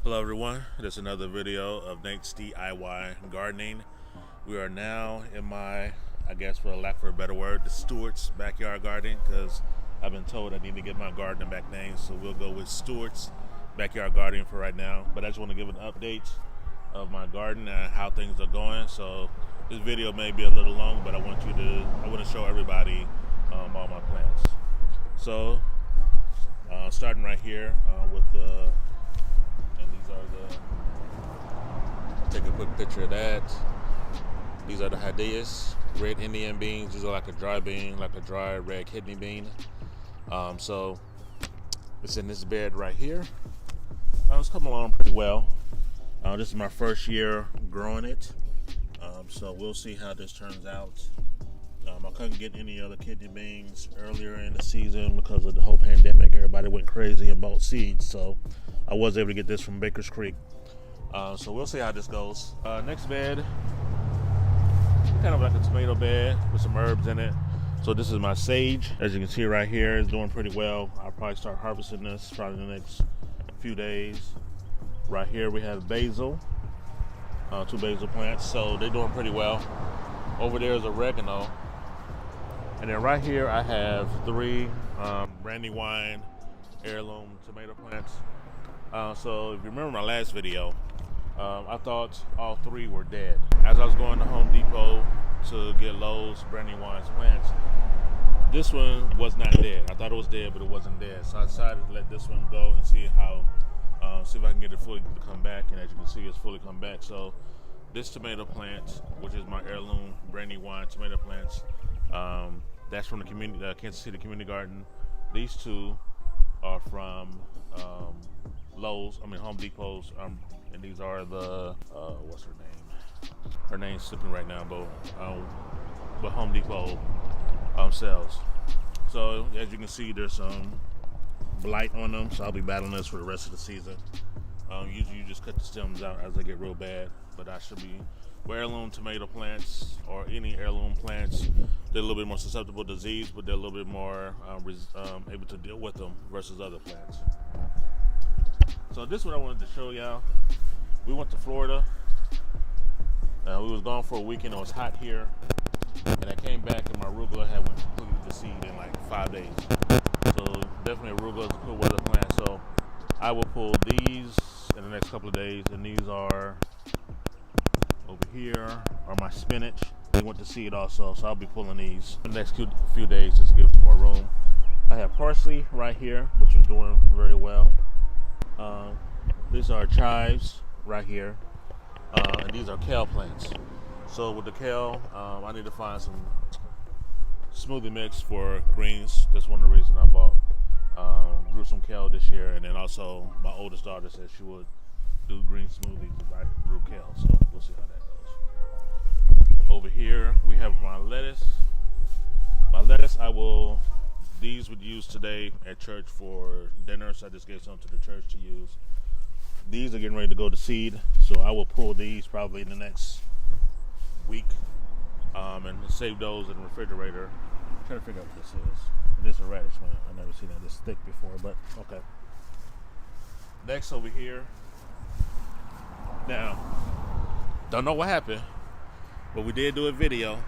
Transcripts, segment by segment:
Hello everyone, this is another video of Nate's DIY Gardening. We are now in my, I guess for lack of a better word, the Stewart's Backyard Gardening, because I've been told I need to get my gardening back name, so we'll go with Stewart's Backyard Gardening for right now. But I just want to give an update of my garden and how things are going. So this video may be a little long, but I want to show everybody all my plants. So starting right here with the take a quick picture of that. These are the Hadias, red Indian beans. These are like a dry bean, like a dry red kidney bean. So it's in this bed right here. It's coming along pretty well. This is my first year growing it. So we'll see how this turns out. I couldn't get any other kidney beans earlier in the season because of the whole pandemic. Everybody went crazy and bought seeds. So I was able to get this from Baker's Creek. So we'll see how this goes. Next bed, kind of like a tomato bed with some herbs in it. So this is my sage. As you can see right here, it's doing pretty well. I'll probably start harvesting this probably in the next few days. Right here we have basil, 2 basil plants. So they're doing pretty well. Over there is oregano. And then right here I have 3 Brandywine heirloom tomato plants. So if you remember my last video, I thought all 3 were dead. As I was going to Home Depot to get Lowe's Brandywine's plants, this one was not dead. I thought it was dead, but it wasn't dead. So I decided to let this one go and see if I can get it fully to come back. And as you can see, it's fully come back. So this tomato plant, which is my heirloom Brandywine tomato plants, that's from the community, Kansas City Community Garden. These 2 are from Home Depot's, and these are the, what's her name? Her name's slipping right now, but Home Depot sells. So as you can see, there's some blight on them, so I'll be battling this for the rest of the season. Usually you just cut the stems out as they get real bad, but I should be, heirloom tomato plants or any heirloom plants, they're a little bit more susceptible to disease, but they're a little bit more able to deal with them versus other plants. So this is what I wanted to show y'all. We went to Florida. We was gone for a weekend. It was hot here, and I came back and my arugula had went completely to seed in like 5 days. So definitely arugula is a good weather plant. So I will pull these in the next couple of days, and these are over here are my spinach. They went to seed also, so I'll be pulling these in the next few days just to give some more room. I have parsley right here, which is doing very well. These are chives right here, and these are kale plants. So with the kale, I need to find some smoothie mix for greens. That's one of the reasons I grew some kale this year, and then also my oldest daughter said she would do green smoothies if I grew kale, so we'll see how that goes. Over here we have my lettuce. These would use today at church for dinner, so I just gave some to the church to use. These are getting ready to go to seed, so I will pull these probably in the next week and save those in the refrigerator. I'm trying to figure out what this is. This is a radish plant. I've never seen that this thick before, but okay. Next over here. Now, don't know what happened, but we did do a video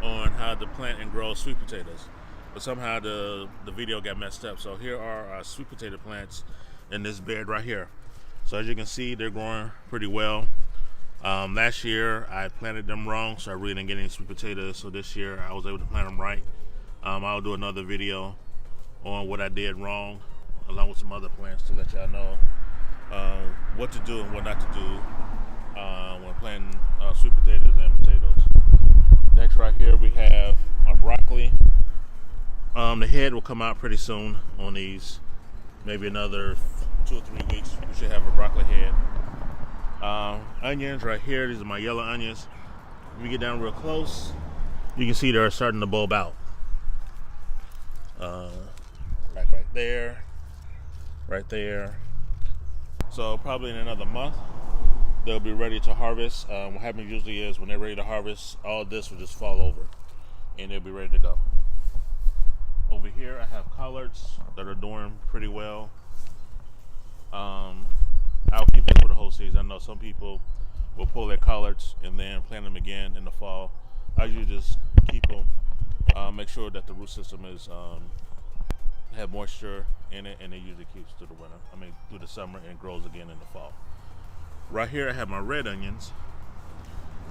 on how to plant and grow sweet potatoes. But somehow the video got messed up. So here are our sweet potato plants in this bed right here. So as you can see, they're growing pretty well. Last year I planted them wrong, so I really didn't get any sweet potatoes. So this year I was able to plant them right. I'll do another video on what I did wrong, along with some other plants, to let y'all know what to do and what not to do when planting sweet potatoes and potatoes. Next right here we have our broccoli. The head will come out pretty soon on these. Maybe another 2 or 3 weeks we should have a broccoli head. Onions right here. These are my yellow onions. If you get down real close, you can see they're starting to bulb out. Like right there, right there. So probably in another month they'll be ready to harvest. What happens usually is when they're ready to harvest, all this will just fall over and they'll be ready to go. Over here I have collards that are doing pretty well. I'll keep this for the whole season. I know some people will pull their collards and then plant them again in the fall. I usually just keep them, make sure that the root system is have moisture in it, and it usually keeps through the winter. I mean, through the summer, and grows again in the fall. Right here, I have my red onions,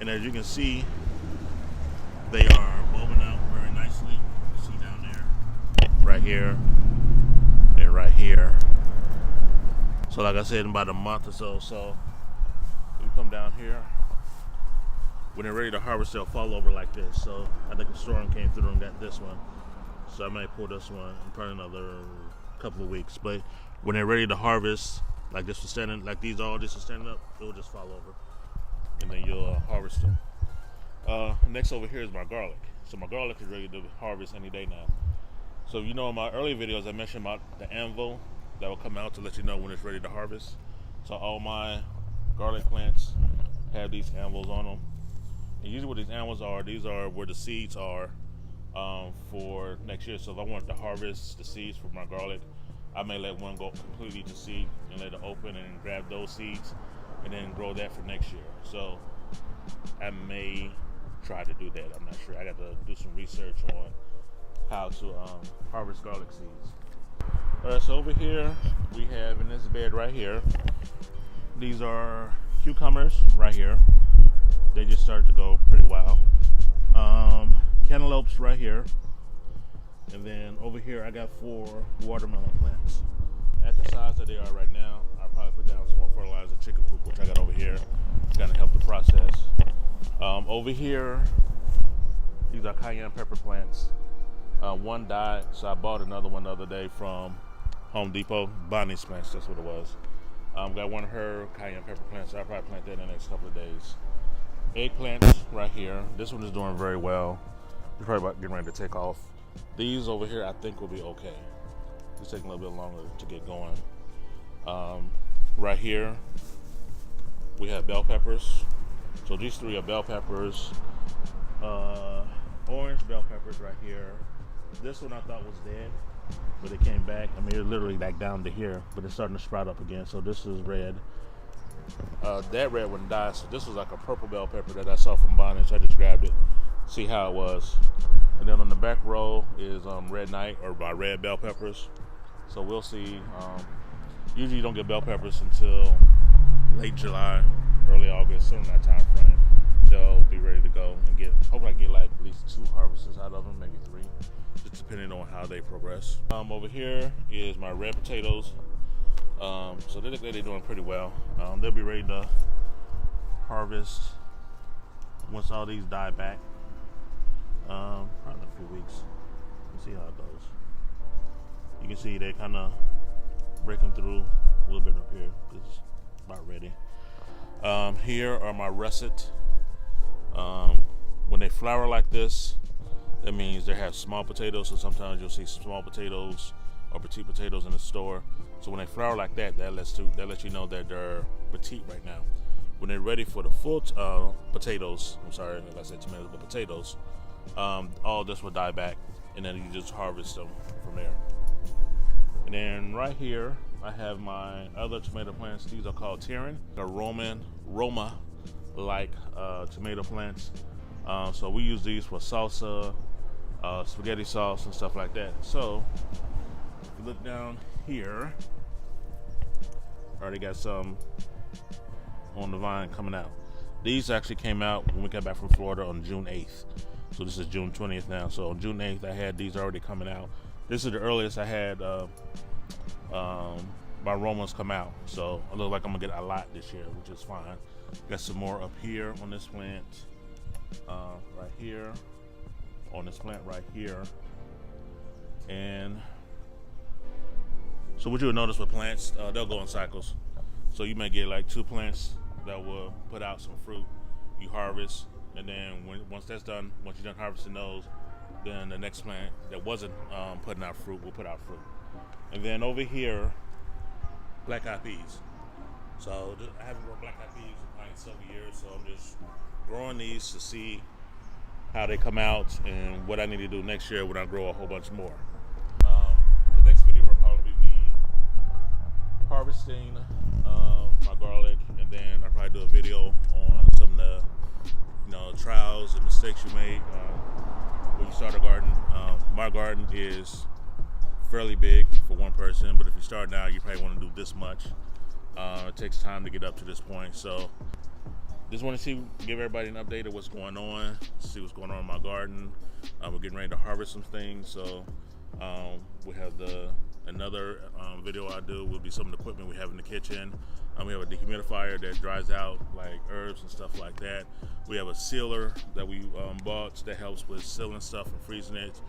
and as you can see, they are bulbing out very nicely. You see down there, right here, and right here. So, like I said, in about a month or so, you come down here. When they're ready to harvest, they'll fall over like this. So I think a storm came through and got this one. So I might pull this one in probably another couple of weeks. But when they're ready to harvest, like this was standing, like these all just standing up, it will just fall over, and then you'll harvest them. Next over here is my garlic. So my garlic is ready to harvest any day now. So you know, in my earlier videos, I mentioned about the anvil that will come out to let you know when it's ready to harvest. So all my garlic plants have these anvils on them. And usually what these anvils are, these are where the seeds are for next year. So if I want to harvest the seeds for my garlic, I may let one go completely to seed and let it open and grab those seeds and then grow that for next year. So I may try to do that. I'm not sure. I got to do some research on how to harvest garlic seeds. All right, so over here we have, in this bed right here, these are cucumbers right here. They just started to go pretty well. Cantaloupes right here. And then over here I got 4 watermelon plants. At the size that they are right now, I'll probably put down some more fertilizer, chicken poop, which I got over here. It's gonna help the process. Over here, these are cayenne pepper plants. One died, so I bought another one the other day from Home Depot. Bonnie's plants, that's what it was. Got one of her cayenne pepper plants, so I'll probably plant that in the next couple of days. Eggplants right here. This one is doing very well. It's probably about getting ready to take off. These over here I think will be okay. It's taking a little bit longer to get going. Right here we have bell peppers. So these 3 are bell peppers. Orange bell peppers right here. This one I thought was dead, but it came back. I mean, it's literally like down to here, but it's starting to sprout up again. So this is red. That red one died, so this was like a purple bell pepper that I saw from Bonnie, so I just grabbed it, see how it was. And then on the back row is Red Night, or my red bell peppers. So we'll see. Usually you don't get bell peppers until late July, early August, somewhere in that time frame. They'll be ready to go and get, hopefully I can get like at least 2 harvests out of them, maybe 3, just depending on how they progress. Over here is my red potatoes. So they look like they're doing pretty well. They'll be ready to harvest once all these die back. Probably in a few weeks. We'll see how it goes. You can see they're kind of breaking through a little bit up here because it's about ready. Here are my russet. When they flower like this, that means they have small potatoes. So sometimes you'll see small potatoes or petite potatoes in the store. So when they flower like that, that lets you know that they're petite right now. When they're ready for the full potatoes, I'm sorry if I said tomatoes, but potatoes, all this will die back, and then you just harvest them from there. And then right here, I have my other tomato plants. These are called Tyran. They're Roma-like tomato plants. So we use these for salsa, spaghetti sauce, and stuff like that. So if you look down here, I already got some on the vine coming out. These actually came out when we got back from Florida on June 8th. So this is June 20th now. So on June 8th, I had these already coming out. This is the earliest I had my Romas come out. So it looks like I'm gonna get a lot this year, which is fine. Got some more up here on this plant, right here, on this plant right here. And so what you'll notice with plants, they'll go in cycles. So you may get like 2 plants that will put out some fruit. You harvest, and then once that's done, once you're done harvesting those, then the next plant that wasn't putting out fruit will put out fruit. And then over here, black-eyed peas. So I haven't grown black-eyed peas in like several years, so I'm just growing these to see how they come out and what I need to do next year when I grow a whole bunch more. The next video will probably be me harvesting my mistakes you made when you start a garden. My garden is fairly big for one person, but if you start now, you probably want to do this much. It takes time to get up to this point, so just want to give everybody an update of what's going on, see what's going on in my garden. We're getting ready to harvest some things, so we have another video I do will be some of the equipment we have in the kitchen. We have a dehumidifier that dries out like herbs and stuff like that. We have a sealer that we bought that helps with sealing stuff and freezing it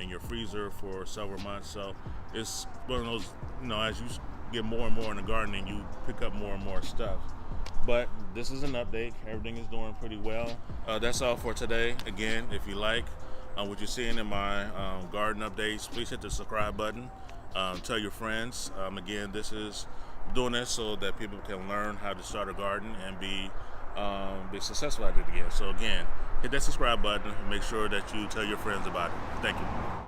in your freezer for several months. So it's one of those, as you get more and more in the garden and you pick up more and more stuff. But this is an update. Everything is doing pretty well. That's all for today. Again, if you like what you're seeing in my garden updates, please hit the subscribe button. Tell your friends. Again, this is doing this so that people can learn how to start a garden and be successful at it again. So again, hit that subscribe button and make sure that you tell your friends about it. Thank you.